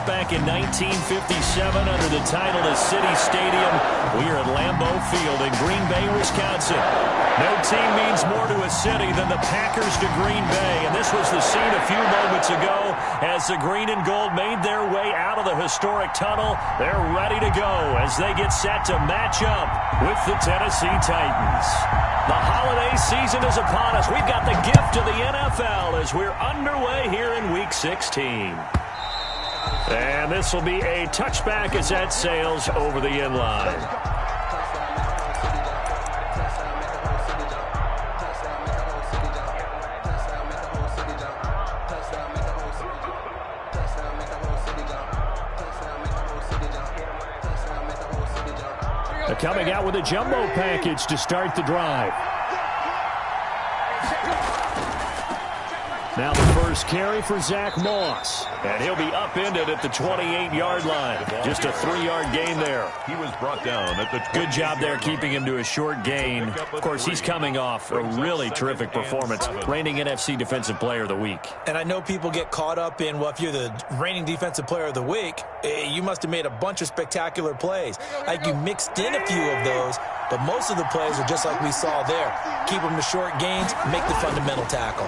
back in 1957 under the title of City Stadium. We are at Lambeau Field in Green Bay, Wisconsin. No team means more to a city than the Packers to Green Bay, and this was the scene a few moments ago as the green and gold made their way out of the historic tunnel. They're ready to go as they get set to match up with the Tennessee Titans. The holiday season is upon us. We've got the gift of the NFL as we're underway here in Week 16. And this will be a touchback as that sails over the end line. Coming out with a jumbo package to start the drive. Now the first carry for Zach Moss. And he'll be upended at the 28-yard line. Just a 3-yard gain there. He was brought down at the good job there keeping him to a short gain. Of course, he's coming off a really terrific performance. Reigning NFC Defensive Player of the Week. And I know people get caught up in, well, if you're the reigning Defensive Player of the Week, you must have made a bunch of spectacular plays. Like you mixed in a few of those, but most of the plays are just like we saw there. Keep them to short gains, make the fundamental tackle.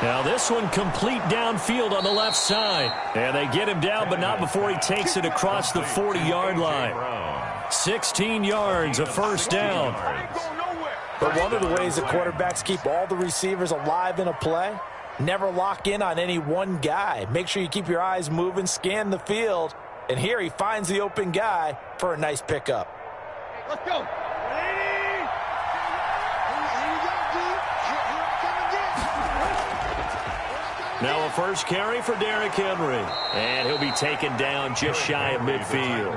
Now this one complete downfield on the left side. And they get him down, but not before he takes it across the 40-yard line. 16 yards, a first down. But one of the ways the quarterbacks keep all the receivers alive in a play, never lock in on any one guy. Make sure you keep your eyes moving, scan the field. And here he finds the open guy for a nice pickup. Let's go. Now a first carry for Derrick Henry. And he'll be taken down just shy of midfield.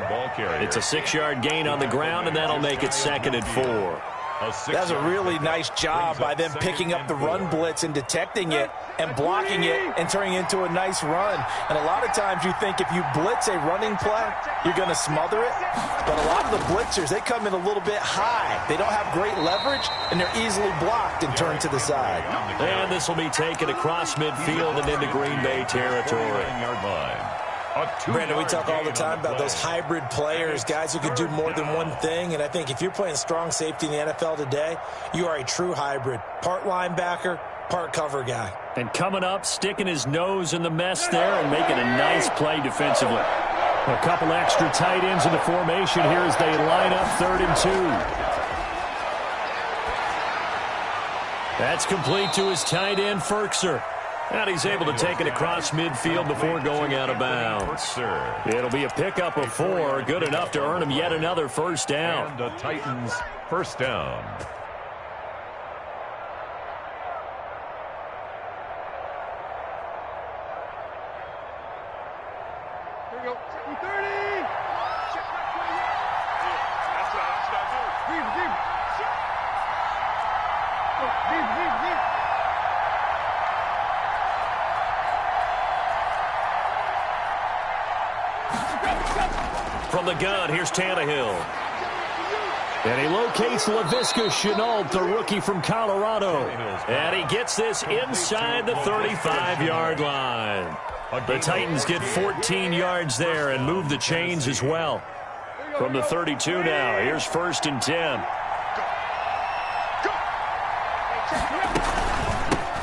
It's a 6-yard gain on the ground, and that'll make it 2nd and 4. That's a really nice job by them picking up the run blitz and detecting it and blocking it and turning it into a nice run. And a lot of times you think if you blitz a running play, you're going to smother it. But a lot of the blitzers, they come in a little bit high. They don't have great leverage, and they're easily blocked and turned to the side. And this will be taken across midfield and into Green Bay territory. Brandon, we talk all the time about those hybrid players, guys who can do more than one thing. And I think if you're playing strong safety in the NFL today, you are a true hybrid. Part linebacker, part cover guy. And coming up, sticking his nose in the mess there and making a nice play defensively. A couple extra tight ends in the formation here as they line up 3rd and 2. That's complete to his tight end, Firkser. And he's able to take it across midfield before going out of bounds. It'll be a pickup of 4, good enough to earn him yet another first down. And the Titans first down. Here we go. 30. That's what I do. Deep. From the gun, here's Tannehill. And he locates Laviska Shenault, the rookie from Colorado. And he gets this inside the 35-yard line. The Titans get 14 yards there and move the chains as well. From the 32 now, here's 1st and 10.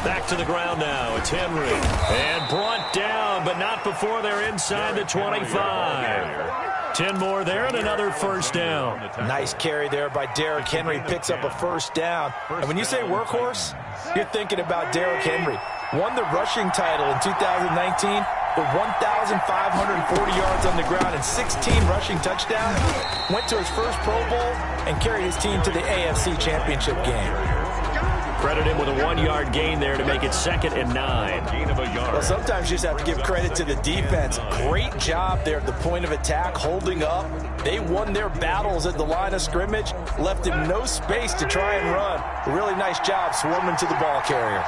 Back to the ground now. It's Henry. And brought down, but not before they're inside the 25. 10 more there and another first down. Nice carry there by Derrick Henry. Picks up a first down. And when you say workhorse, you're thinking about Derrick Henry. Won the rushing title in 2019 with 1,540 yards on the ground and 16 rushing touchdowns. Went to his first Pro Bowl and carried his team to the AFC Championship game. Credit him with a 1-yard gain there to make it 2nd and 9. Gain of a yard. Well, sometimes you just have to give credit to the defense. Great job there at the point of attack, holding up. They won their battles at the line of scrimmage, left him no space to try and run. A really nice job swarming to the ball carrier.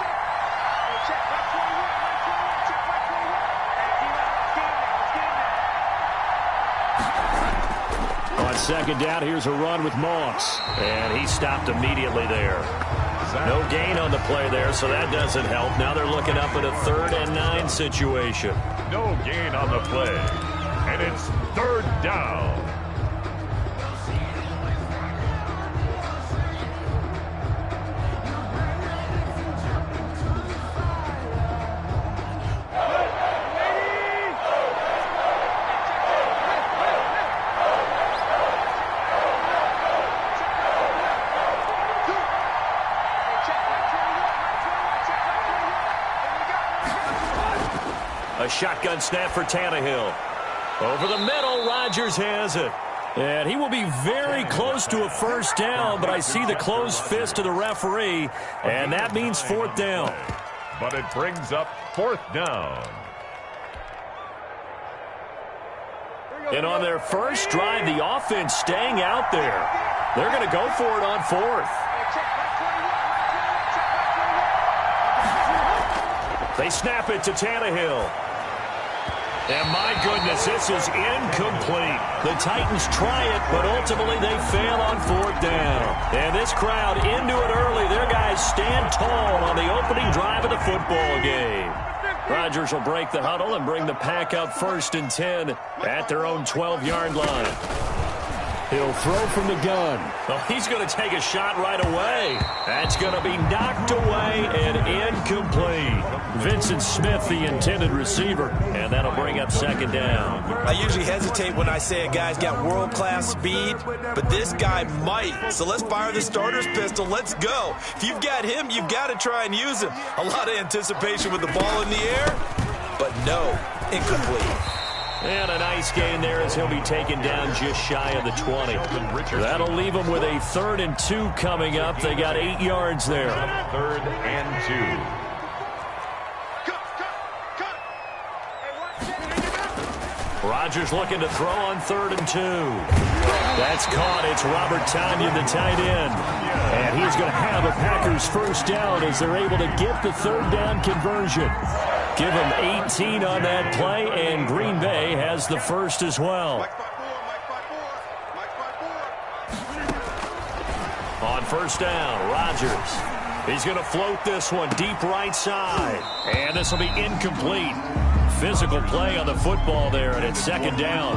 On 2nd down, here's a run with Moss. And he stopped immediately there. No gain on the play there, so that doesn't help. Now they're looking up at a 3rd and 9 situation. No gain on the play. And it's 3rd down. A shotgun snap for Tannehill. Over the middle, Rodgers has it. And he will be very close to a 1st down, but I see the closed fist of the referee, and that means 4th down. But it brings up 4th down. And on their first drive, the offense staying out there. They're going to go for it on 4th. They snap it to Tannehill. And my goodness, this is incomplete. The Titans try it, but ultimately they fail on 4th down. And this crowd into it early. Their guys stand tall on the opening drive of the football game. Rodgers will break the huddle and bring the pack up 1st and 10 at their own 12-yard line. He'll throw from the gun. Oh, he's going to take a shot right away. That's going to be knocked away and incomplete. Vincent Smith, the intended receiver, and that'll bring up 2nd down. I usually hesitate when I say a guy's got world-class speed, but this guy might. So let's fire the starter's pistol. Let's go. If you've got him, you've got to try and use him. A lot of anticipation with the ball in the air, but no, incomplete. And a nice gain there as he'll be taken down just shy of the 20. That'll leave them with a 3rd and 2 coming up. They got 8 yards there. 3rd and 2. Rodgers looking to throw on 3rd and 2. That's caught. It's Robert Tonyan, the tight end. And he's going to have a Packers 1st down as they're able to get the 3rd down conversion. Give them 18 on that play, and Green Bay has the 1st as well. On 1st down, Rodgers. He's going to float this one deep right side. And this will be incomplete. Physical play on the football there, and it's 2nd down.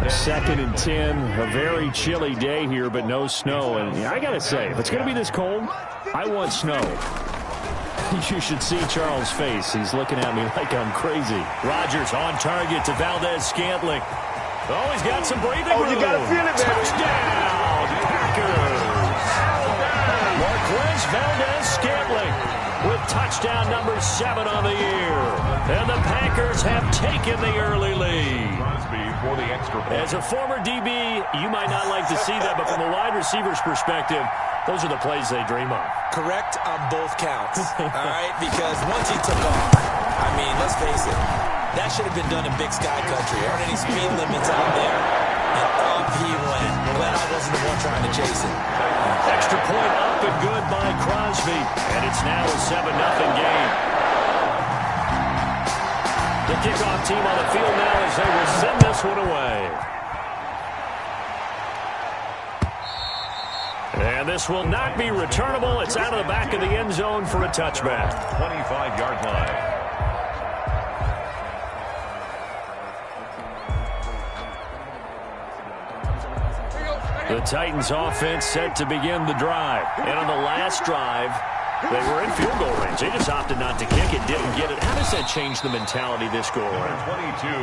2nd and 10. A very chilly day here, but no snow. And I got to say, if it's going to be this cold, I want snow. You should see Charles' face. He's looking at me like I'm crazy. Rodgers on target to Valdez-Scantling. Oh, he's got some breathing room. You got to feel it, baby. Touchdown, Packers. Marquez Valdez-Scantling with touchdown number 7 on the year. And the Packers have taken the early lead. for the extra point. As a former DB, you might not like to see that, but from a wide receiver's perspective, those are the plays they dream of. Correct on both counts, all right? Because once he took off, I mean, let's face it, that should have been done in Big Sky Country. There aren't any speed limits out there, and up he went. Glad I wasn't the one trying to chase it. Extra point up and good by Crosby, and it's now a 7-0 game. The kickoff team on the field now as they will send this one away. And this will not be returnable. It's out of the back of the end zone for a touchback. 25-yard line. The Titans offense set to begin the drive. And on the last drive, they were in field goal range. They just opted not to kick it, didn't get it. How does that change the mentality this go around?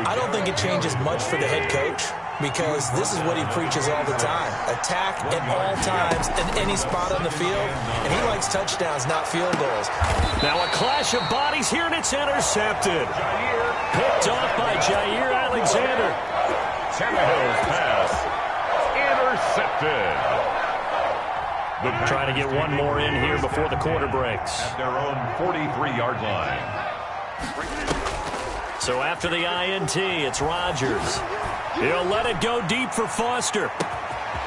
I don't think it changes much for the head coach, because this is what he preaches all the time. Attack at all times in any spot on the field, and he likes touchdowns, not field goals. Now a clash of bodies here, and it's intercepted. Picked off by Jair Alexander. Tannehill's pass intercepted. Trying to get one more in here before the quarter breaks. At their own 43-yard line. So after the INT, it's Rodgers. He'll let it go deep for Foster.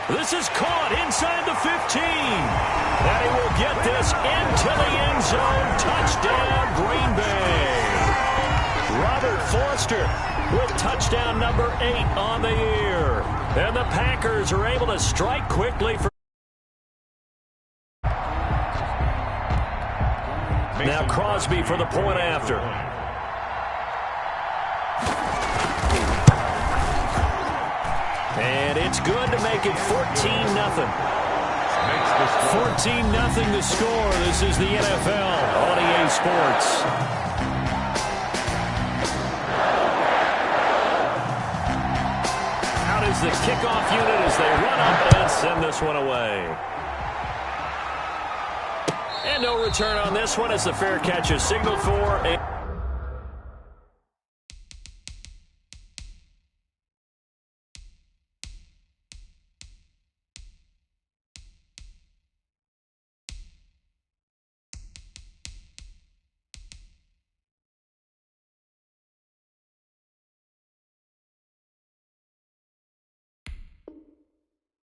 This is caught inside the 15. And he will get this into the end zone. Touchdown, Green Bay. Robert Foster with touchdown number 8 on the year. And the Packers are able to strike quickly for Crosby for the point after. And it's good to make it 14-0. 14-0 the score. This is the NFL on EA Sports. Out is the kickoff unit as they run up and send this one away. And no return on this one as the fair catch is signaled for.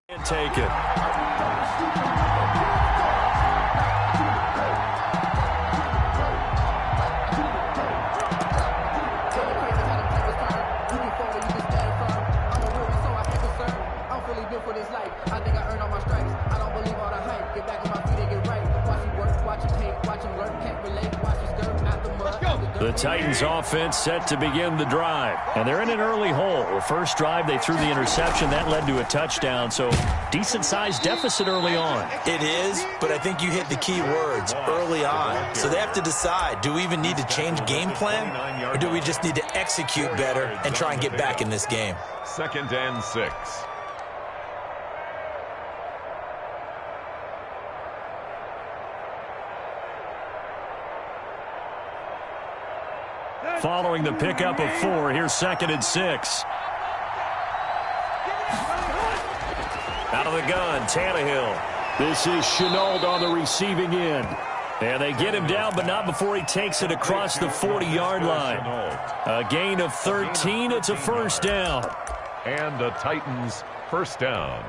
And take it. The Titans offense set to begin the drive. And they're in an early hole. The first drive, they threw the interception. That led to a touchdown. So decent-sized deficit early on. It is, but I think you hit the key words, early on. So they have to decide, do we even need to change game plan? Or do we just need to execute better and try and get back in this game? 2nd and 6. Following the pickup of 4, here's 2nd and 6. Out of the gun, Tannehill. This is Shenault on the receiving end. And they get him down, but not before he takes it across the 40-yard line. A gain of 13. It's a first down. And the Titans first down.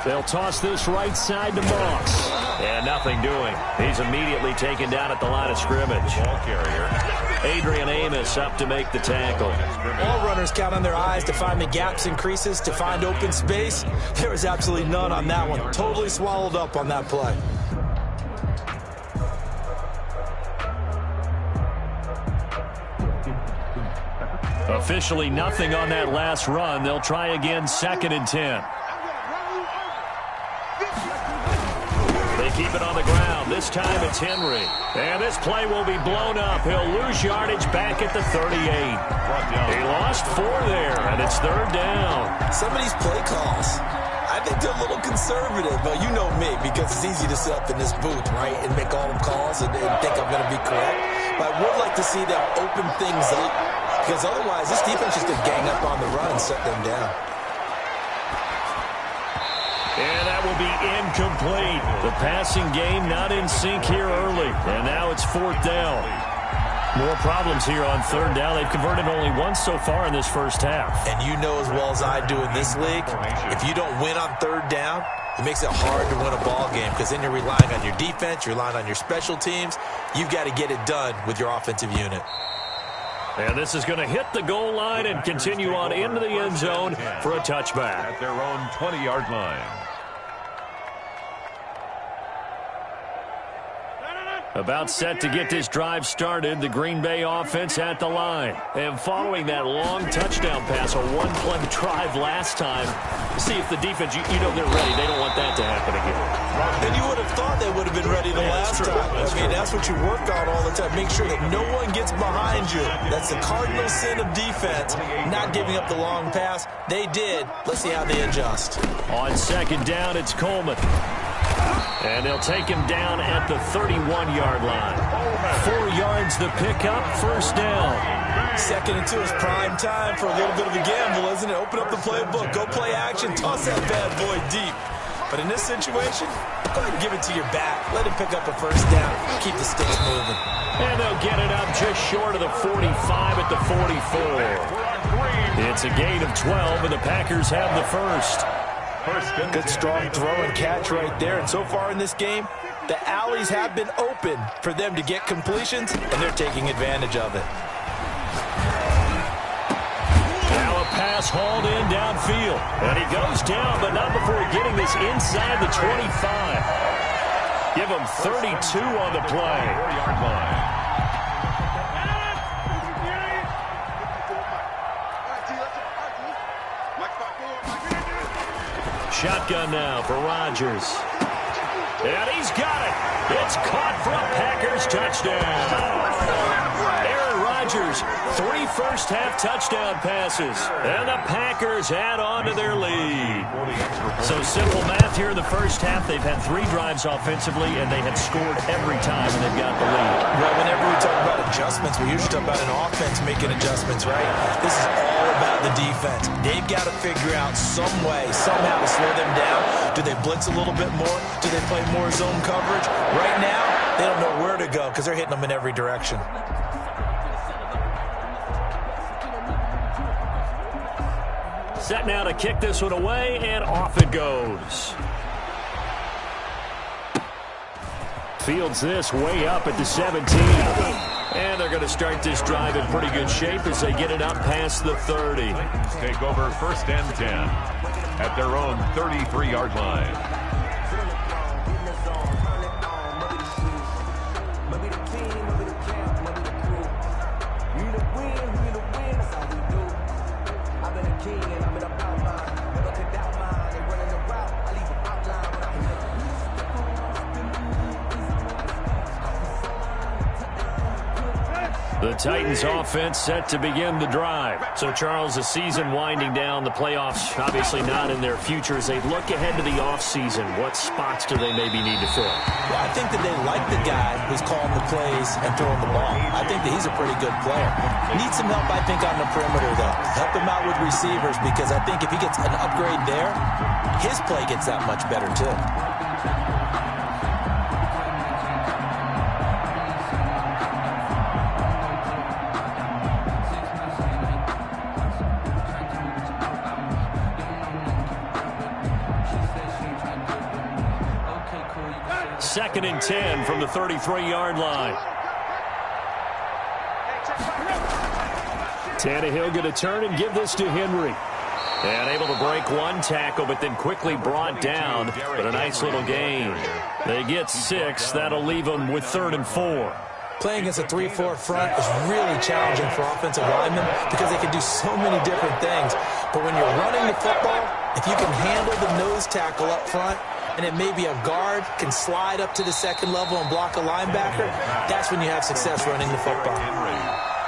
They'll toss this right side to Moss. And nothing doing. He's immediately taken down at the line of scrimmage. Ball carrier. Adrian Amos up to make the tackle. All runners count on their eyes to find the gaps and creases, to find open space. There was absolutely none on that one. Totally swallowed up on that play. Officially nothing on that last run. They'll try again, 2nd and 10. They keep it on the ground. This time it's Henry. And this play will be blown up. He'll lose yardage back at the 38. He lost 4 there, and it's 3rd down. Some of these play calls, I think they're a little conservative, but you know me, because it's easy to sit up in this booth, right, and make all them calls and think I'm going to be correct. But I would like to see them open things up, because otherwise this defense is going to gang up on the run and shut them down. And that will be incomplete. The passing game not in sync here early. And now it's 4th down. More problems here on 3rd down. They've converted only once so far in this first half. And you know as well as I do in this league, if you don't win on 3rd down, it makes it hard to win a ball game, because then you're relying on your defense, you're relying on your special teams. You've got to get it done with your offensive unit. And this is going to hit the goal line and continue on into the end zone for a touchback. At their own 20-yard line. About set to get this drive started, the Green Bay offense at the line. And following that long touchdown pass, a one-play drive last time, see if the defense, you know they're ready. They don't want that to happen again. And you would have thought they would have been ready the last time. I mean, that's what you work on all the time. Make sure that no one gets behind you. That's the cardinal sin of defense, not giving up the long pass. They did. Let's see how they adjust. On 2nd down, it's Coleman. And they'll take him down at the 31-yard line. 4 yards the pickup, first down. 2nd and 2 is prime time for a little bit of a gamble, isn't it? Open up the playbook, go play action, toss that bad boy deep. But in this situation, go ahead and give it to your back. Let him pick up a first down. Keep the sticks moving. And they'll get it up just short of the 45 at the 44. It's a gain of 12, and the Packers have the first. Good strong throw and catch right there. And so far in this game, The alleys have been open for them to get completions, and they're taking advantage of it. Now a pass hauled in downfield. And he goes down, but not before getting this inside the 25. Give him 32 on the play. 4-yard line. Shotgun now for Rodgers. And he's got it. It's caught for a Packers touchdown. Aaron Rodgers, 3 first-half touchdown passes. And the Packers add on to their lead. So simple math here in the first half. They've had 3 drives offensively, and they have scored every time when they've got the lead. Well, whenever we talk about adjustments, we usually talk about an offense making adjustments, right? This is all about the defense. They've got to figure out some way, somehow to slow them down. Do they blitz a little bit more? Do they play more zone coverage? Right now, they don't know where to go because they're hitting them in every direction. Set now to kick this one away, and off it goes. Fields this way up at the 17. And they're going to start this drive in pretty good shape as they get it up past the 30. Take over 1st and 10 at their own 33-yard line. The Titans offense set to begin the drive. So, Charles, the season winding down, the playoffs obviously not in their future. As they look ahead to the offseason, what spots do they maybe need to fill? Well, I think that they like the guy who's calling the plays and throwing the ball. I think that he's a pretty good player. Needs some help, I think, on the perimeter, though. Help him out with receivers, because I think if he gets an upgrade there, his play gets that much better, too. Second and 10 from the 33-yard line. Tannehill going to turn and give this to Henry. And able to break one tackle, but then quickly brought down. But a nice little gain. They get 6. That'll leave them with 3rd and 4. Playing against a 3-4 front is really challenging for offensive linemen because they can do so many different things. But when you're running the football, if you can handle the nose tackle up front, and it may be a guard can slide up to the 2nd level and block a linebacker, that's when you have success running the football.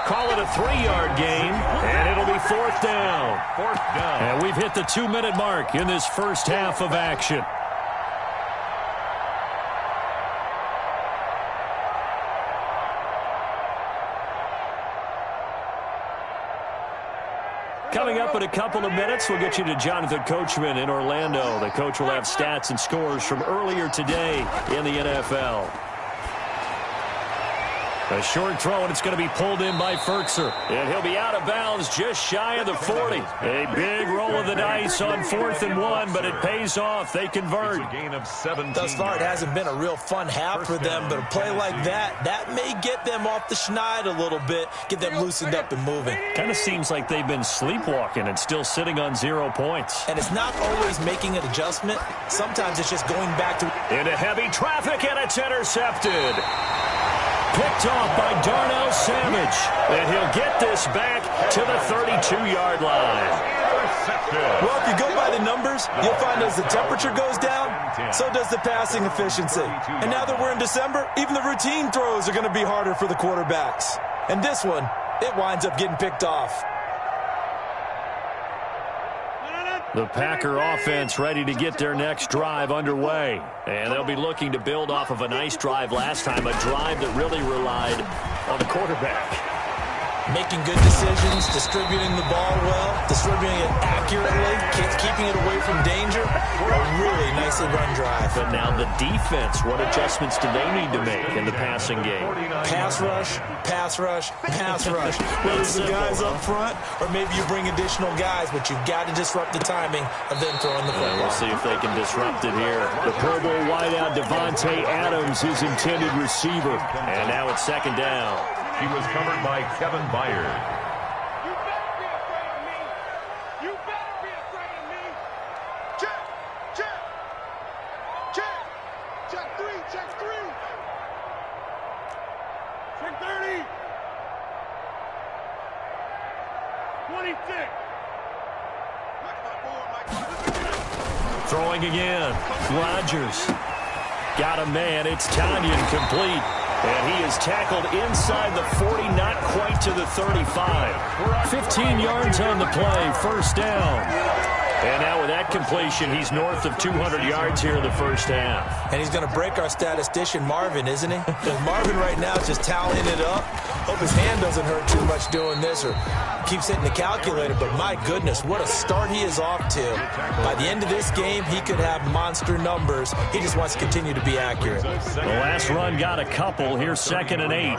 Call it a 3-yard gain, and it'll be 4th down. 4th down. And we've hit the 2-minute mark in this first half of action. Coming up in a couple of minutes, we'll get you to Jonathan Coachman in Orlando. The coach will have stats and scores from earlier today in the NFL. A short throw, and it's going to be pulled in by Ferkser. And he'll be out of bounds just shy of the 40. A big roll of the dice on 4th and 1, but it pays off. They convert. It's a gain of 17. Thus far, it hasn't been a real fun half for them, but a play like that may get them off the schneid a little bit, get them loosened up and moving. Kind of seems like they've been sleepwalking and still sitting on 0 points. And it's not always making an adjustment. Sometimes it's just going back to... Into heavy traffic, and it's intercepted. Picked off by Darnell Savage. And he'll get this back to the 32-yard line. Well, if you go by the numbers, you'll find as the temperature goes down, so does the passing efficiency. And now that we're in December, even the routine throws are going to be harder for the quarterbacks. And this one, it winds up getting picked off. The Packer offense ready to get their next drive underway. And they'll be looking to build off of a nice drive last time, a drive that really relied on the quarterback. Making good decisions, distributing the ball well, distributing it accurately, keeping it away from danger. A really nicely run drive. But now the defense, what adjustments do they need to make in the passing game? Pass rush, pass rush, pass rush. Whether it's the guys up front or maybe you bring additional guys, but you've got to disrupt the timing of them throwing the football. We'll see if they can disrupt it here. The Pro Bowl wideout Devontae Adams, his intended receiver. And now it's second down. He was covered by Kevin Byard. Throwing again. Rodgers. Got a man. It's Tanyan complete. And he is tackled inside the 40, not quite to the 35. 15 yards on the play. First down. And now with that completion, he's north of 200 yards here in the first half. And he's going to break our statistician, Marvin, isn't he? Because Marvin right now is just tallying it up. Hope his hand doesn't hurt too much doing this or keeps hitting the calculator. But my goodness, what a start he is off to. By the end of this game, he could have monster numbers. He just wants to continue to be accurate. The last run got a couple. Here's 2nd and 8.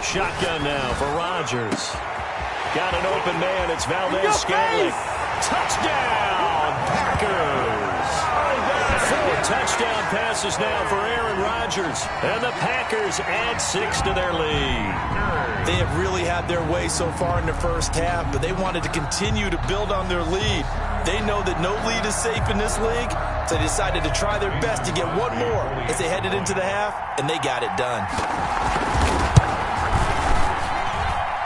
Shotgun now for Rodgers. Got an open man. It's Valdez-Scantling. Touchdown, Packers. 4 touchdown passes now for Aaron Rodgers. And the Packers add 6 to their lead. They have really had their way so far in the first half, but they wanted to continue to build on their lead. They know that no lead is safe in this league, so they decided to try their best to get one more as they headed into the half, and they got it done.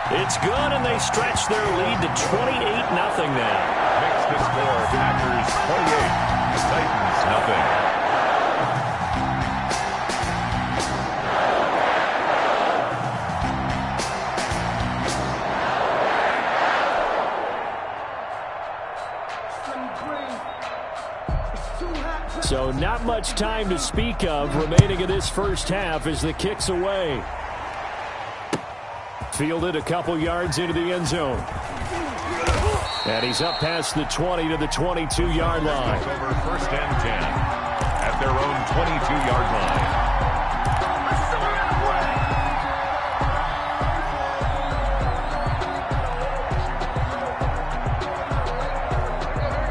It's good, and they stretch their lead to 28-0 now. Makes the score Packers 28, Titans nothing. So not much time to speak of remaining in this first half as the kick's away. Fielded a couple yards into the end zone. And he's up past the 20 to the 22-yard line. Over 1st and 10 at their own 22-yard line.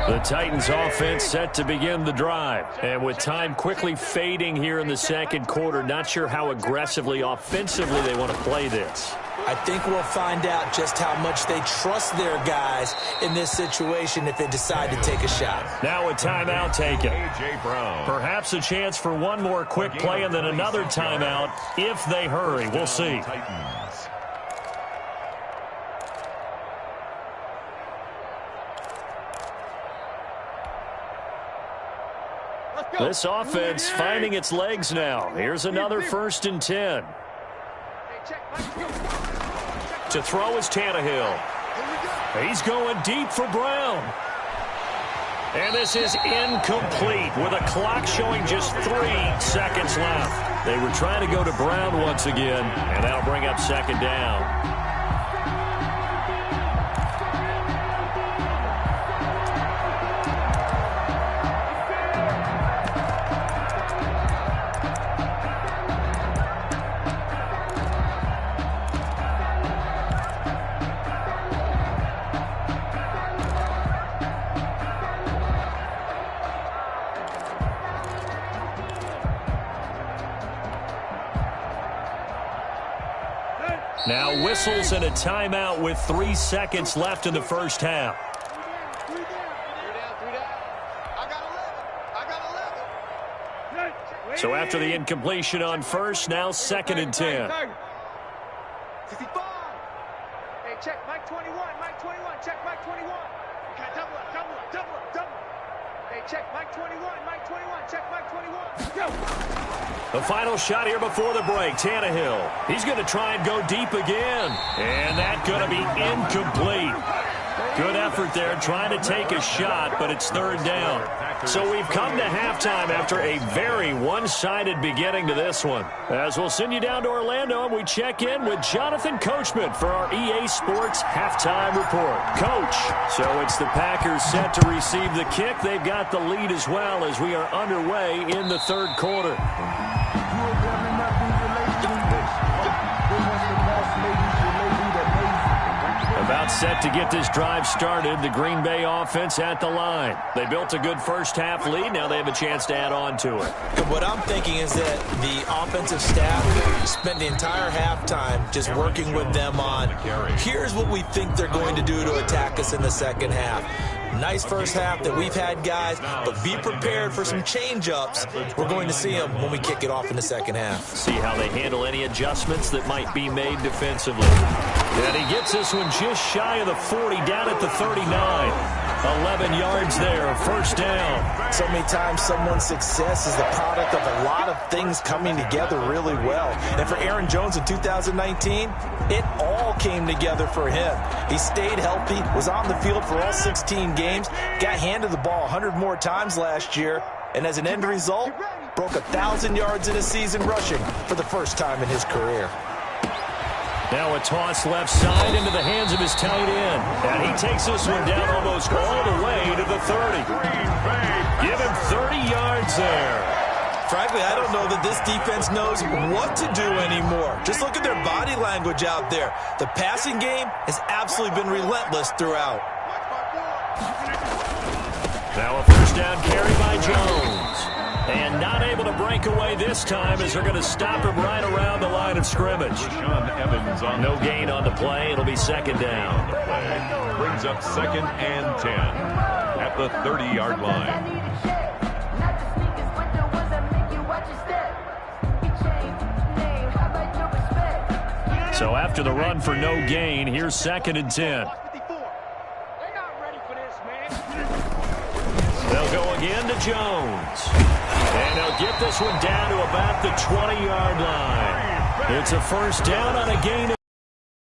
The Titans offense set to begin the drive. And with time quickly fading here in the second quarter, not sure how aggressively offensively they want to play this. I think we'll find out just how much they trust their guys in this situation if they decide to take a shot. Now a timeout taken. A.J. Brown. Perhaps a chance for one more quick play and then another timeout if they hurry. We'll see. Titans. This offense finding its legs now. Here's another 1st and 10. To throw is Tannehill. He's going deep for Brown. And this is incomplete with a clock showing just 3 seconds left. They were trying to go to Brown once again, and that'll bring up 2nd down. Now whistles and a timeout with 3 seconds left in the first half. So after the incompletion on first, now 2nd and 10. 55. Hey, check Mike 21, Mike 21, check Mike 21. Okay, double up. Hey, check Mike 21, Mike 21, check Mike 21. Go. The final shot here before the break. Tannehill. He's going to try and go deep again. And that's going to be incomplete. Good effort there trying to take a shot, but it's third down. So we've come to halftime after a very one-sided beginning to this one. As we'll send you down to Orlando, and we check in with Jonathan Coachman for our EA Sports Halftime Report. Coach, so it's the Packers set to receive the kick. They've got the lead as well as we are underway in the third quarter. About set to get this drive started, the Green Bay offense at the line. They built a good first-half lead. Now they have a chance to add on to it. What I'm thinking is that the offensive staff spent the entire halftime just working with them on, here's what we think they're going to do to attack us in the second half. Nice first half that we've had, guys, but be prepared for some change-ups. We're going to see them when we kick it off in the second half. See how they handle any adjustments that might be made defensively. And he gets this one just shy of the 40, down at the 39. 11 yards there, first down. So many times someone's success is the product of a lot of things coming together really well. And for Aaron Jones in 2019, it all came together for him. He stayed healthy, was on the field for all 16 games, got handed the ball 100 more times last year, and as an end result, broke 1,000 yards in a season rushing for the first time in his career. Now a toss left side into the hands of his tight end. And he takes this one down almost all the way to the 30. Give him 30 yards there. Frankly, I don't know that this defense knows what to do anymore. Just look at their body language out there. The passing game has absolutely been relentless throughout. Now a first down carry by Jones. And not able to break away this time as they're going to stop him right around the line of scrimmage. No gain on the play. It'll be second down. Brings up second and 10 at the 30-yard line. So after the run for no gain, here's second and 10. They'll go again to Jones. And they'll get this one down to about the 20-yard line. It's a first down on a gain of...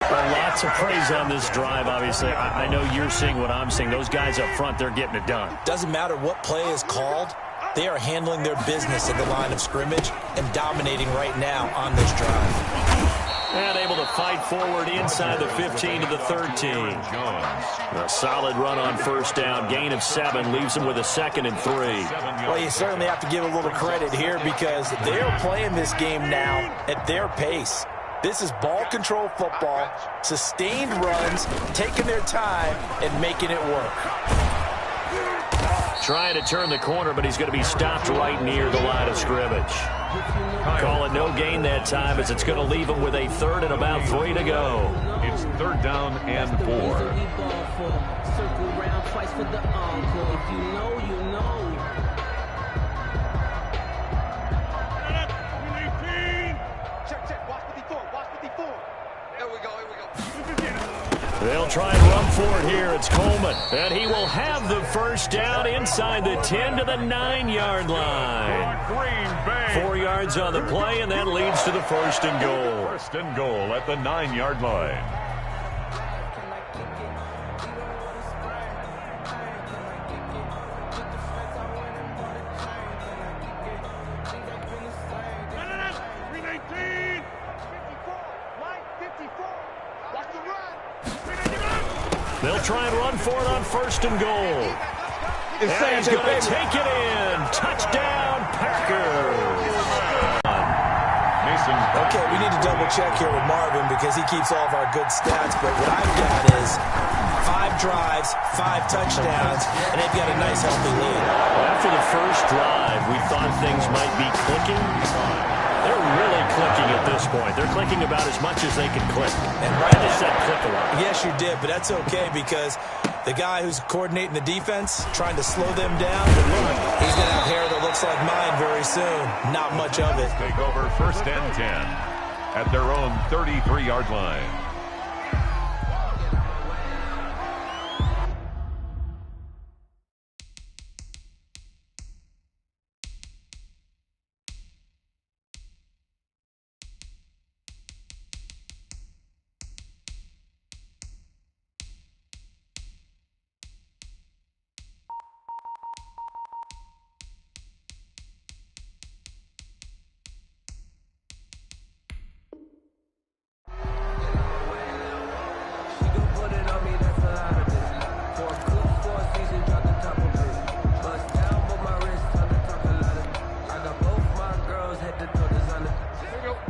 Lots of praise on this drive, obviously. I know you're seeing what I'm seeing. Those guys up front, they're getting it done. Doesn't matter what play is called. They are handling their business at the line of scrimmage and dominating right now on this drive. And able to fight forward inside the 15 to the 13. A solid run on first down. Gain of 7 leaves him with a second and 3. Well, you certainly have to give a little credit here because they're playing this game now at their pace. This is ball control football, sustained runs, taking their time and making it work. Trying to turn the corner, but he's going to be stopped right near the line of scrimmage. Call it no gain that time as it's going to leave him with a third and about 3 to go. It's third down and 4. Circle round twice for the encore. If you know, you know. Check. Watch 54. Watch 54. Here we go. They'll try and run for it here. It's Coleman. And he will have the first down inside the 10 to the 9-yard line. Green Bay. 4 yards on the play, and that leads to the first and goal. First and goal at the 9-yard line. They'll try and run for it on first and goal. And he's going to take it in. Touchdown, Packers. Okay, we need to double check here with Marvin because he keeps all of our good stats, but what I've got is 5 drives, 5 touchdowns, and they've got a nice healthy lead. After the first drive, we thought things might be clicking. They're really clicking at this point. They're clicking about as much as they can click. And right I just said click a lot. Yes, you did, but that's okay because the guy who's coordinating the defense, trying to slow them down, he's going to have hair that looks like mine very soon. Not much of it. Take over first and 10 at their own 33-yard line.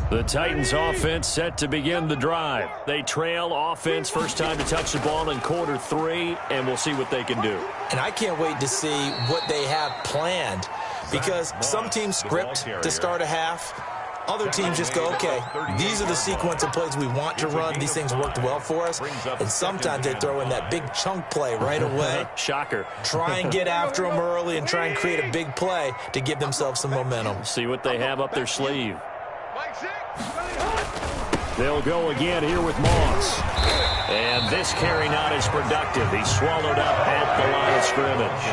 The Titans offense set to begin the drive. They trail offense first time to touch the ball in quarter 3, and we'll see what they can do. And I can't wait to see what they have planned, because some teams script to start a half. Other teams just go, okay, these are the sequence of plays we want to run. These things worked well for us. And sometimes they throw in that big chunk play right away. Shocker. Try and get after them early and try and create a big play to give themselves some momentum. See what they have up their sleeve. They'll go again here with Moss. And this carry not as productive. He's swallowed up at the line of scrimmage.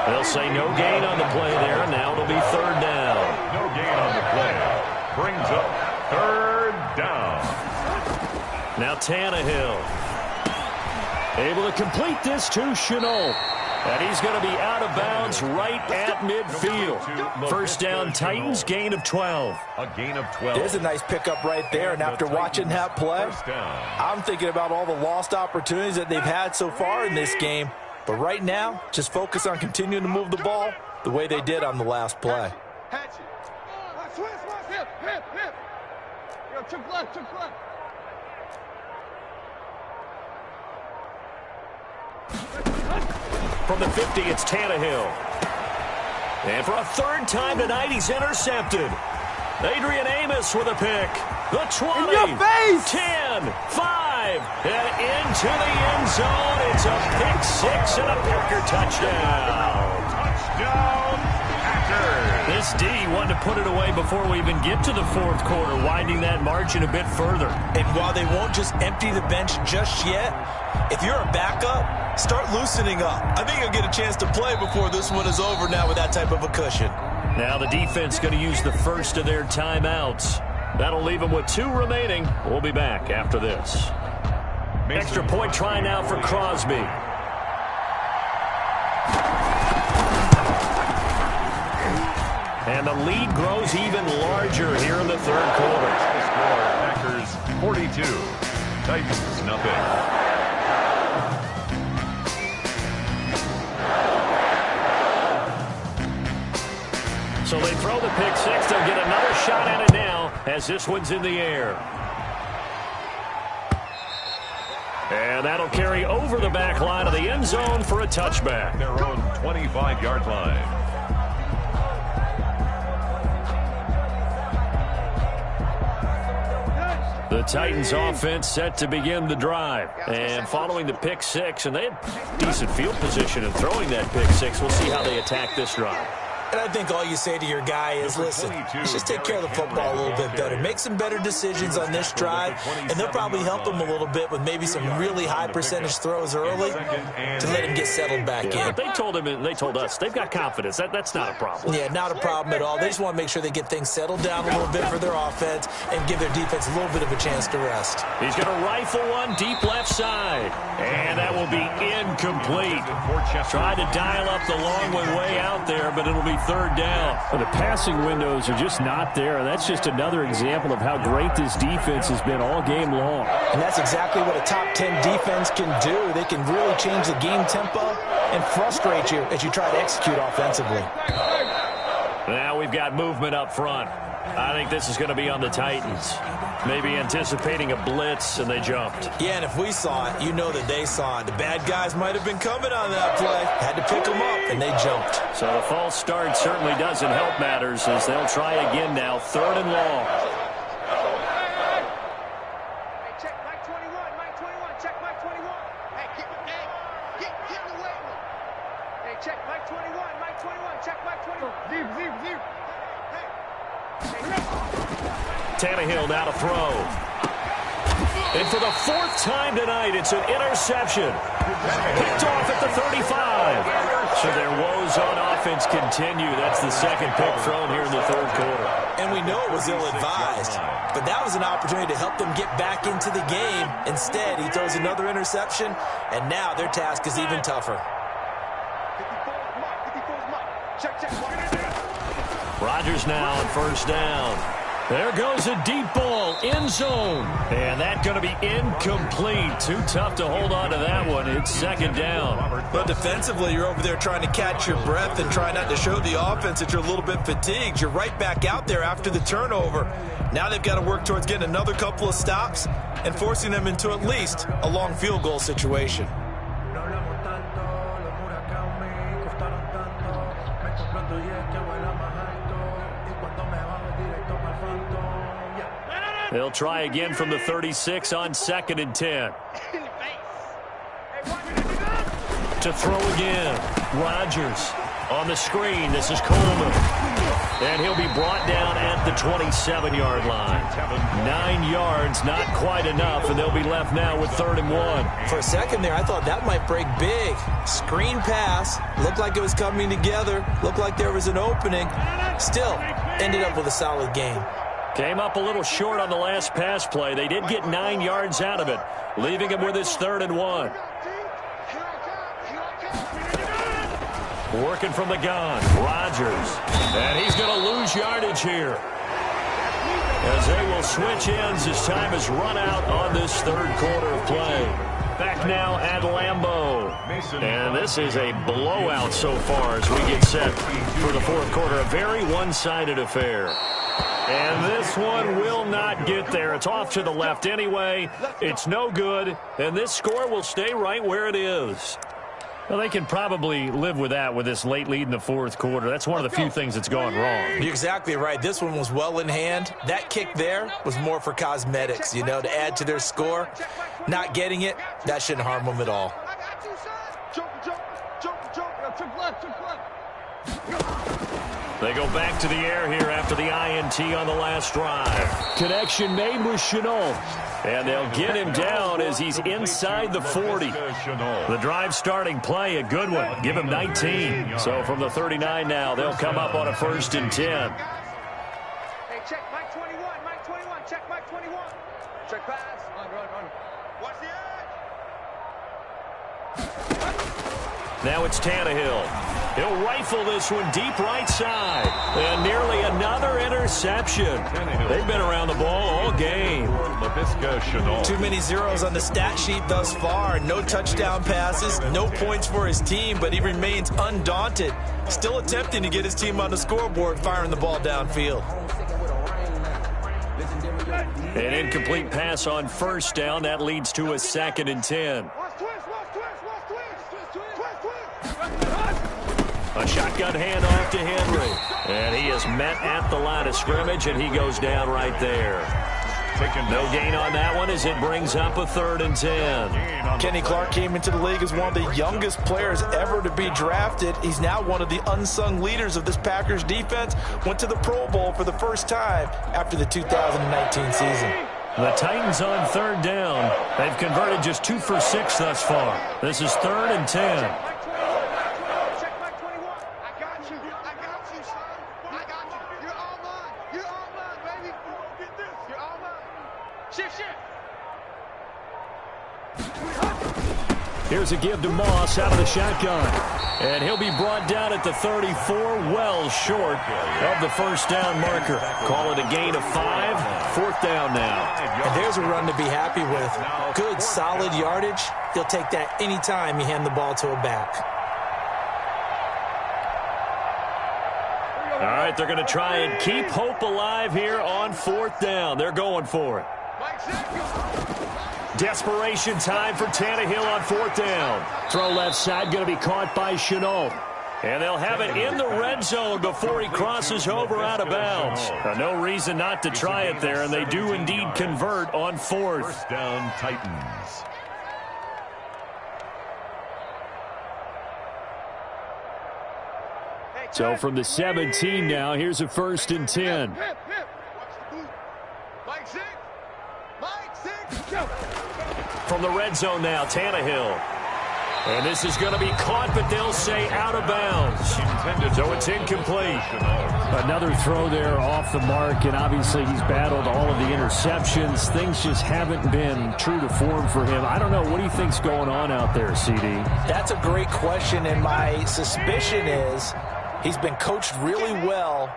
They'll say no gain on the play there, and now it'll be third down. No gain on the play. Brings up third down. Now Tannehill. Able to complete this to Shenault. And he's going to be out of bounds right at midfield. First down, Titans, gain of 12. A gain of 12. There's a nice pickup right there, and after watching that play, I'm thinking about all the lost opportunities that they've had so far in this game. But right now, just focus on continuing to move the ball the way they did on the last play. From the 50, it's Tannehill. And for a third time tonight, he's intercepted. Adrian Amos with a pick. The 20. In your face! 10, 5, and into the end zone. It's a pick 6 and a Packer touchdown. Touchdown, Packers. This D wanted to put it away before we even get to the fourth quarter, winding that margin a bit further. And while they won't just empty the bench just yet, if you're a backup, start loosening up. I think you'll get a chance to play before this one is over now with that type of a cushion. Now the defense going to use the first of their timeouts. That'll leave them with 2 remaining. We'll be back after this. Extra point try now for Crosby. And the lead grows even larger here in the third quarter. The score, Packers 42, Titans nothing. So they throw the pick 6. They'll get another shot at it now as this one's in the air. And that'll carry over the back line of the end zone for a touchback. Their own 25-yard line. The Titans offense set to begin the drive. And following the pick 6, and they had decent field position in throwing that pick 6. We'll see how they attack this drive. And I think all you say to your guy is, listen, let's just take care of the football a little bit better. Make some better decisions on this drive, and they'll probably help him a little bit with maybe some really high percentage throws early to let him get settled back in. They told him, and they told us, they've got confidence. That's not a problem. Yeah, not a problem at all. They just want to make sure they get things settled down a little bit for their offense and give their defense a little bit of a chance to rest. He's going to rifle one deep left side, and that will be incomplete. Tried to dial up the long one way out there, but it'll be third down. Well, the passing windows are just not there. That's just another example of how great this defense has been all game long. And that's exactly what a top 10 defense can do. They can really change the game tempo and frustrate you as you try to execute offensively. Now we've got movement up front. I think this is going to be on the Titans. Maybe anticipating a blitz, and they jumped. Yeah, and if we saw it, you know that they saw it. The bad guys might have been coming on that play. Had to pick them up, and they jumped. So the false start certainly doesn't help matters as they'll try again now. Third and long. Hey, check Mike 21, Mike 21, check Mike 21. Hey, get the way. Hey, check Mike 21, Mike 21, check Mike 21. Zip. Tannehill now to throw. And for the 4th time tonight, it's an interception. Picked off at the 35. So their woes on offense continue. That's the second pick thrown here in the third quarter. And we know it was ill-advised, but that was an opportunity to help them get back into the game. Instead, he throws another interception, and now their task is even tougher. 54's Mike. Check. Rodgers now on first down. There goes a deep ball, end zone. And that's going to be incomplete. Too tough to hold on to that one. It's second down. But defensively, you're over there trying to catch your breath and try not to show the offense that you're a little bit fatigued. You're right back out there after the turnover. Now they've got to work towards getting another couple of stops and forcing them into at least a long field goal situation. They'll try again from the 36 on 2nd and 10. To throw again. Rodgers on the screen. This is Coleman. And he'll be brought down at the 27-yard line. 9 yards, not quite enough, and they'll be left now with 3rd and 1. For a second there, I thought that might break big. Screen pass. Looked like it was coming together. Looked like there was an opening. Still, ended up with a solid game. Came up a little short on the last pass play. They did get 9 yards out of it, leaving him with his 3rd and 1. Working from the gun, Rodgers. And he's going to lose yardage here, as they will switch ends as time is run out on this 3rd quarter of play. Back now at Lambeau. And this is a blowout so far as we get set for the 4th quarter. A very one-sided affair. And this one will not get there. It's off to the left anyway. It's no good. And this score will stay right where it is. Well, they can probably live with that with this late lead in the 4th quarter. That's one of the few things that's gone wrong. You're exactly right. This one was well in hand. That kick there was more for cosmetics, you know, to add to their score. Not getting it, that shouldn't harm them at all. They go back to the air here after the INT on the last drive. Connection made with Shenault. And they'll get him down as he's inside the 40. The drive starting play, a good one. Give him 19. So from the 39 now, they'll come up on a 1st and 10. Hey, check Mike 21, Mike 21, check Mike 21. Check pass. Run. Watch the edge. Now it's Tannehill. He'll rifle this one deep right side. And nearly another interception. They've been around the ball all game. Too many zeros on the stat sheet thus far. No touchdown passes, no points for his team, but he remains undaunted. Still attempting to get his team on the scoreboard, firing the ball downfield. An incomplete pass on 1st down. That leads to a 2nd and 10. A shotgun handoff to Henry. And he is met at the line of scrimmage, and he goes down right there. No gain on that one as it brings up a 3rd and 10. Kenny Clark came into the league as one of the youngest players ever to be drafted. He's now one of the unsung leaders of this Packers defense. Went to the Pro Bowl for the first time after the 2019 season. The Titans on 3rd down. They've converted just 2 for 6 thus far. This is 3rd and 10. Here's a give to Moss out of the shotgun. And he'll be brought down at the 34, well short of the 1st down marker. Call it a gain of 5, 4th down now. And there's a run to be happy with. Good, solid yardage. He'll take that anytime you hand the ball to a back. All right, they're going to try and keep hope alive here on 4th down. They're going for it. Desperation time for Tannehill on 4th down. Throw left side, going to be caught by Shenault. And they'll have it in the red zone before he crosses over out of bounds. No reason not to try it there, and they do indeed convert on 4th. 1st down, Titans. So from the 17 now, here's a 1st and 10. From the red zone now, Tannehill. And this is going to be caught, but they'll say out of bounds. So it's incomplete. Another throw there off the mark, and obviously he's battled all of the interceptions. Things just haven't been true to form for him. I don't know. What do you think's going on out there, CD? That's a great question, and my suspicion is he's been coached really well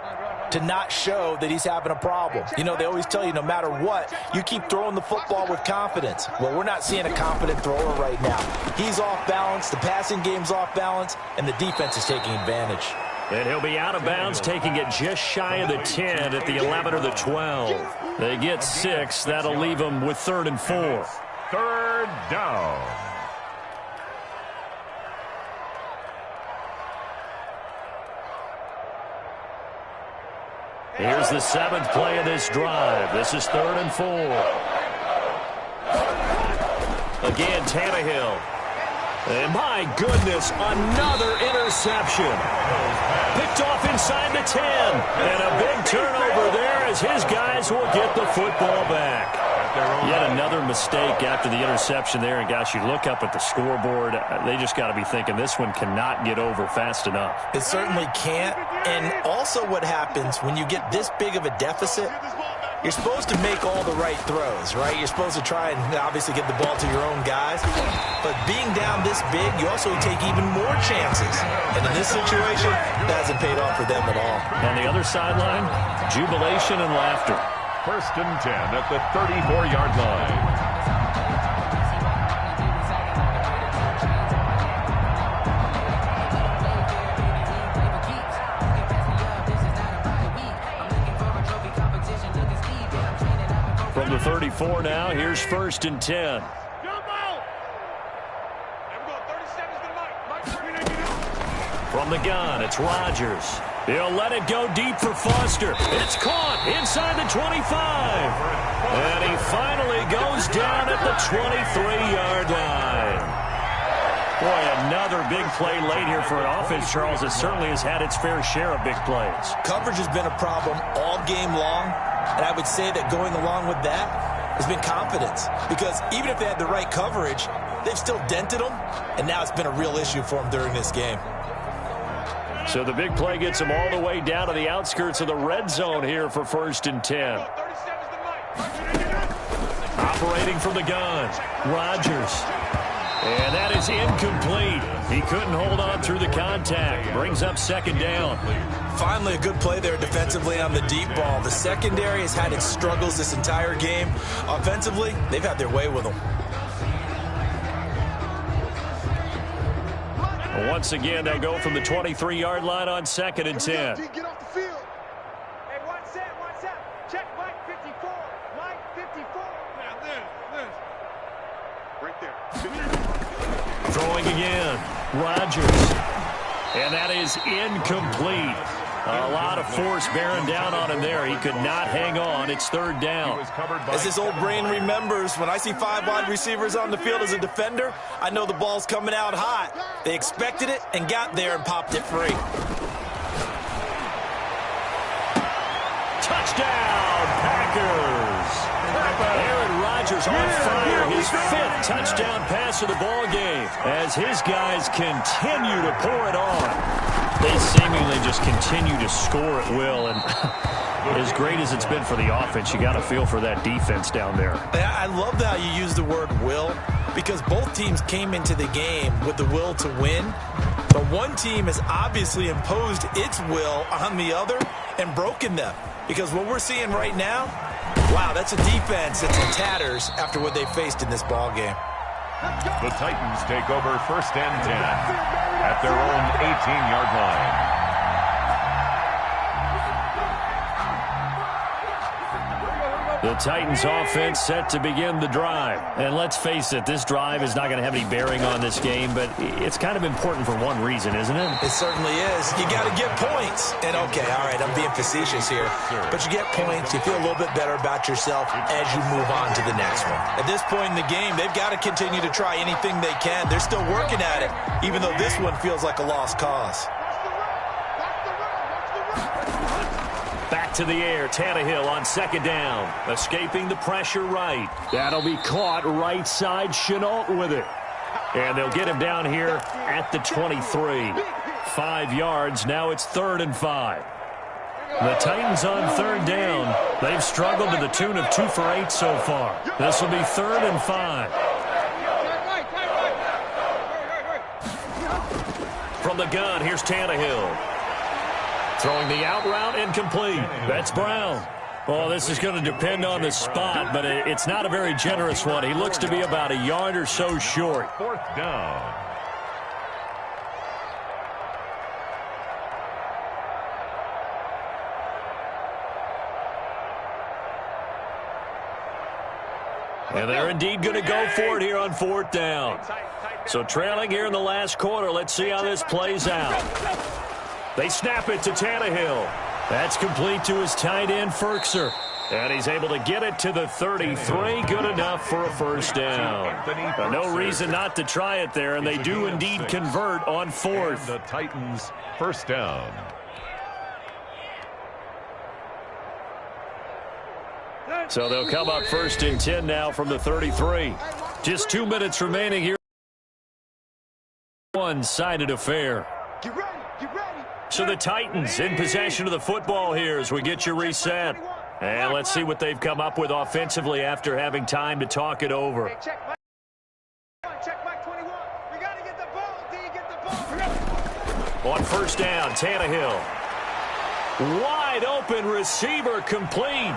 to not show that he's having a problem. You know, they always tell you no matter what, you keep throwing the football with confidence. Well, we're not seeing a confident thrower right now. He's off balance, the passing game's off balance, and the defense is taking advantage. And he'll be out of bounds, taking it just shy of the 10 at the 11 or the 12. They get 6. That'll leave them with 3rd and 4. 3rd down. Here's the 7th play of this drive. This is 3rd and 4. Again, Tannehill. And my goodness, another interception. Picked off inside the 10. And a big turnover there as his guys will get the football back. Yet another mistake after the interception there. And, gosh, you look up at the scoreboard, they just got to be thinking this one cannot get over fast enough. It certainly can't. And also what happens when you get this big of a deficit, you're supposed to make all the right throws, right? You're supposed to try and obviously get the ball to your own guys. But being down this big, you also take even more chances. And in this situation, that hasn't paid off for them at all. On the other sideline, jubilation and laughter. 1st and 10 at the 34-yard line. From the 34 now, here's 1st and 10. From the gun, it's Rodgers. He'll let it go deep for Foster. It's caught inside the 25. And he finally goes down at the 23-yard line. Boy, another big play late here for an offense, Charles, that certainly has had its fair share of big plays. Coverage has been a problem all game long, and I would say that going along with that has been confidence. Because even if they had the right coverage, they've still dented them, and now it's been a real issue for them during this game. So the big play gets them all the way down to the outskirts of the red zone here for 1st and 10. Operating from the gun, Rodgers. And that is incomplete. He couldn't hold on through the contact. Brings up 2nd down. Finally, a good play there defensively on the deep ball. The secondary has had its struggles this entire game. Offensively, they've had their way with them. Once again, they'll go from the 23-yard line on 2nd and 10. Get off the field. Hey, one set. Check Mike 54. Mike 54. Right there. Throwing again. Rodgers. And that is incomplete. A lot of force bearing down on him there. He could not hang on. It's 3rd down. As his old brain remembers, when I see 5 wide receivers on the field as a defender, I know the ball's coming out hot. They expected it and got there and popped it free. Touchdown, Packers. Aaron Rodgers on fire. His 5th touchdown pass of the ball game as his guys continue to pour it on. They seemingly just continue to score at will, and as great as it's been for the offense, you got to feel for that defense down there. I love how you use the word will, because both teams came into the game with the will to win, but one team has obviously imposed its will on the other and broken them, because what we're seeing right now, wow, that's a defense that's in tatters after what they faced in this ball game. The Titans take over 1st and 10 at their own 18-yard line. The Titans offense set to begin the drive. And let's face it, this drive is not going to have any bearing on this game, but it's kind of important for one reason, isn't it? It certainly is. You got to get points. And okay, all right, I'm being facetious here. But you get points, you feel a little bit better about yourself as you move on to the next one. At this point in the game, they've got to continue to try anything they can. They're still working at it, even though this one feels like a lost cause. Back to the air, Tannehill on 2nd down. Escaping the pressure right. That'll be caught right side, Shenault with it. And they'll get him down here at the 23. 5 yards, now it's 3rd and 5. The Titans on 3rd down. They've struggled to the tune of 2 for 8 so far. This will be 3rd and 5. From the gun, here's Tannehill. Throwing the out route incomplete. That's Brown. Well, this is going to depend on the spot, but it's not a very generous one. He looks to be about a yard or so short. 4th down. And they're indeed going to go for it here on 4th down. So trailing here in the last quarter. Let's see how this plays out. They snap it to Tannehill. That's complete to his tight end, Firkser. And he's able to get it to the 33. Good enough for a first down. No reason not to try it there, and they do indeed convert on 4th. The Titans, first down. So they'll come up 1st and 10 now from the 33. Just 2 minutes remaining here. One-sided affair. Get ready, get ready. So the Titans in possession of the football here as we get you reset. And let's see what they've come up with offensively after having time to talk it over. Hey, check Mike 21. We got to get the ball. D, get the ball. On 1st down, Tannehill. Wide open receiver complete.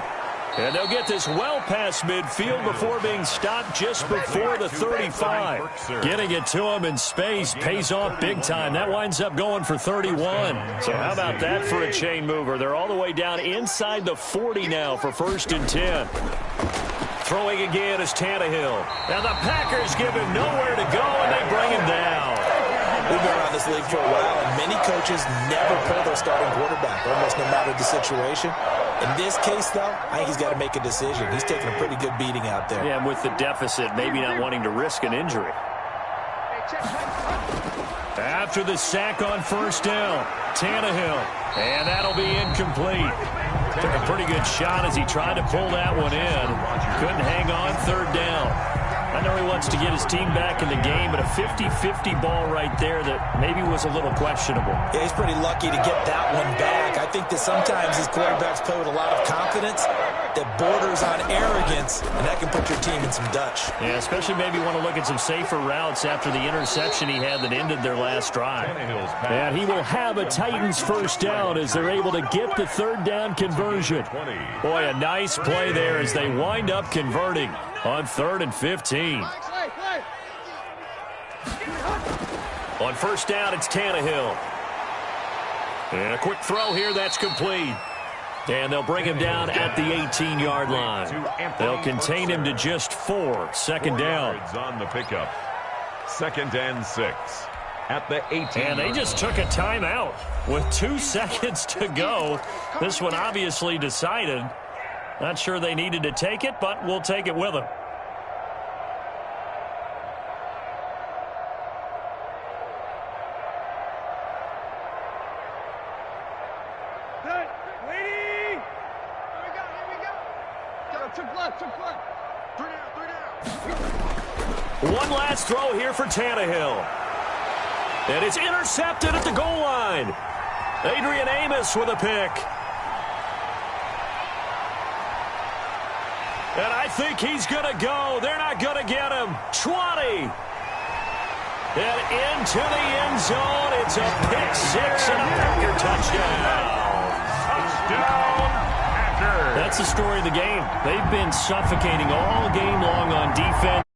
And they'll get this well past midfield before being stopped just before the 35. Getting it to him in space pays off big time. That winds up going for 31. So how about that for a chain mover? They're all the way down inside the 40 now for 1st and 10. Throwing again is Tannehill. Now the Packers give him nowhere to go, and they bring him down. We've been around this league for a while, and many coaches never pull their starting quarterback, almost no matter the situation. In this case, though, I think he's got to make a decision. He's taking a pretty good beating out there. Yeah, and with the deficit, maybe not wanting to risk an injury. After the sack on 1st down, Tannehill, and that'll be incomplete. Took a pretty good shot as he tried to pull that one in. Couldn't hang on 3rd down. I know he wants to get his team back in the game, but a 50-50 ball right there that maybe was a little questionable. Yeah, he's pretty lucky to get that one back. I think that sometimes these quarterbacks play with a lot of confidence that borders on arrogance, and that can put your team in some Dutch. Yeah, especially maybe want to look at some safer routes after the interception he had that ended their last drive. And he will have a Titans first down as they're able to get the 3rd down conversion. Boy, a nice play there as they wind up converting on 3rd and 15. On 1st down, it's Tannehill. And a quick throw here, that's complete. And they'll bring him down at the 18-yard line. They'll contain him to just 4. 2nd down. On the pickup. 2nd and 6 at the 18. And they just took a timeout with 2 seconds to go. This one obviously decided. Not sure they needed to take it, but we'll take it with them. One last throw here for Tannehill. And it's intercepted at the goal line. Adrian Amos with a pick. And I think he's going to go. They're not going to get him. 20. And into the end zone. It's a pick 6 and a Packer touchdown. Touchdown, Packers. That's the story of the game. They've been suffocating all game long on defense.